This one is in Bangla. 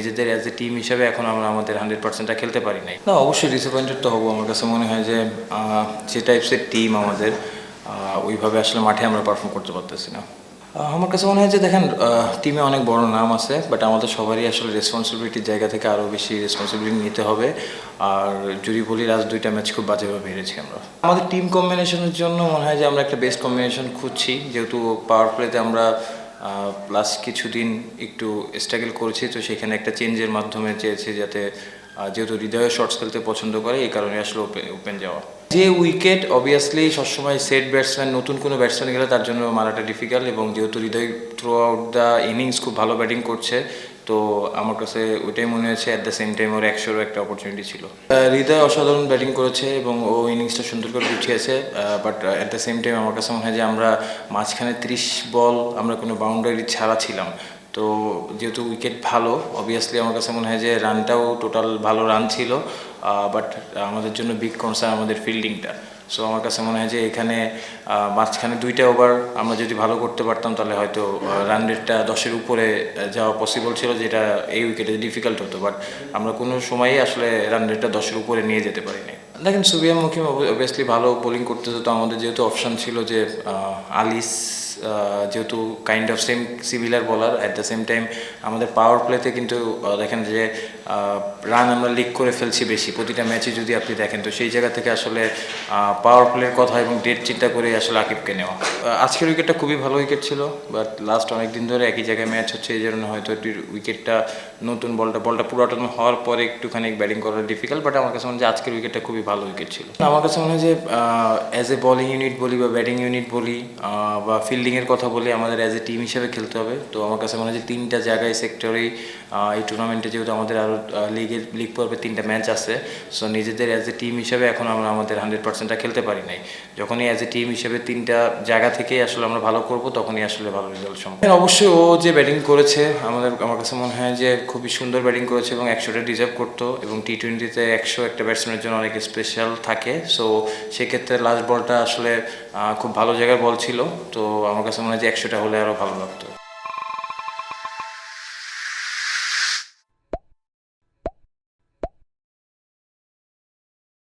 নিজেদের অ্যাজ এ টিম হিসাবে এখন আমরা আমাদের 100%টা খেলতে পারি নাই। না, অবশ্যই ডিসঅ্যাপয়েন্টেড তো হবো। আমার কাছে মনে হয় যে যে টাইপসের টিম আমাদের ওইভাবে আসলে মাঠে আমরা পারফর্ম করতে পারতেছি না। আমার কাছে মনে হয় যে দেখেন, টিমে অনেক বড় নাম আছে, বাট আমাদের সবারই আসলে রেসপন্সিবিলিটির জায়গা থেকে আরও বেশি রেসপন্সিবিলিটি নিতে হবে। আর যদি বলি লাস্ট 2টা ম্যাচ খুব বাজেভাবে হেরেছি আমরা। আমাদের টিম কম্বিনেশনের জন্য মনে হয় যে আমরা একটা বেস্ট কম্বিনেশন খুঁজছি, যেহেতু পাওয়ার প্লেতে আমরা লাস্ট কিছুদিন একটু স্ট্রাগল করেছি, তো সেখানে একটা চেঞ্জের মাধ্যমে চেয়েছি যাতে যেহেতু হৃদয়ে শর্টস খেলতে পছন্দ করে, এই কারণে আসলে ওপেন যাওয়া। যে উইকেট অবভিয়াসলি সবসময় সেট ব্যাটসম্যান, নতুন কোনো ব্যাটসম্যান গেলে তার জন্য মারাটা ডিফিকাল্ট, এবং যেহেতু হৃদয় থ্রু আউট দ্য ইনিংস খুব ভালো ব্যাটিং করছে, তো আমার কাছে ওইটাই মনে হয়েছে অ্যাট দ্য সেম টাইম ওর 100-এরও একটা অপরচুনিটি ছিল। হৃদয় অসাধারণ ব্যাটিং করেছে এবং ও ইনিংসটা সুন্দর করে গুছিয়েছে, but at the same time আমার কাছে মনে হয় যে আমরা মাঝখানে 30 বল আমরা কোনো বাউন্ডারি ছাড়া ছিলাম। তো যেহেতু উইকেট ভালো, অবভিয়াসলি আমার কাছে মনে হয় যে রানটাও টোটাল ভালো রান ছিল, বাট আমাদের জন্য বিগ কনসার্ন আমাদের ফিল্ডিংটা। সো আমার কাছে মনে হয় যে এখানে মাঝখানে 2টা ওভার আমরা যদি ভালো করতে পারতাম তাহলে হয়তো রান রেটটা 10-এর উপরে যাওয়া পসিবল ছিল, যেটা এই উইকেটে ডিফিকাল্ট হতো, বাট আমরা কোনো সময়ই আসলে রান রেটটা 10-এর উপরে নিয়ে যেতে পারিনি। দেখেন, সুবিয়া মুকিম অবভিয়াসলি ভালো বোলিং করতে হতো। আমাদের যেহেতু অপশান ছিল যে আলিস যেহেতু কাইন্ড অফ সেম সিমিলার বলার, অ্যাট দ্য সেম টাইম আমাদের পাওয়ার প্লেতে কিন্তু দেখেন যে রান আমরা লিক করে ফেলছি বেশি প্রতিটা ম্যাচে যদি আপনি দেখেন, তো সেই জায়গা থেকে আসলে পাওয়ার প্লের কথা এবং ডেট চিন্তা করে আসলে আকিবকে নেওয়া। আজকের উইকেটটা খুবই ভালো উইকেট ছিল, বাট লাস্ট অনেক দিন ধরে একই জায়গায় ম্যাচ হচ্ছে, এই জন্য হয়তো একটু উইকেটটা নতুন বলটা পুরাতন হওয়ার পরে একটুখানি ব্যাটিং করা ডিফিকাল্ট, বাট আমার কাছে মনে হয় যে আজকের উইকেটটা খুবই ভালো উইকেট ছিল। আমার কাছে মনে হয় যে অ্যাজ এ বোলিং ইউনিট বলি বা ব্যাটিং ইউনিট বলি বা ফিল্ডিংয়ের কথা বলি, আমাদের অ্যাজ এ টিম হিসেবে খেলতে হবে। তো আমার কাছে মনে হয় যে 3টা জায়গায় সেক্টরেই এই টুর্নামেন্টে যেহেতু আমাদের আরও লিগ পর্বে 3টা ম্যাচ আছে, সো নিজেদের অ্যাজ এ টিম হিসেবে এখন আমরা আমাদের 100%টা খেলতে পারি নাই। যখনই অ্যাজ এ টিম হিসেবে 3টা জায়গা থেকেই আসলে আমরা ভালো করব, তখনই আসলে ভালো রেজাল্ট সম্ভব। অবশ্যই ও যে ব্যাটিং করেছে আমার কাছে মনে হয় যে খুবই সুন্দর ব্যাটিং করেছে এবং 100টা ডিজার্ভ করতো, এবং টি-20তে 100 একটা ব্যাটসম্যানের জন্য অনেক স্পেশাল থাকে। সো সেক্ষেত্রে লাস্ট বলটা আসলে খুব ভালো জায়গার বল ছিল, তো আমার কাছে মনে হয় যে 100টা হলে আরও ভালো লাগতো।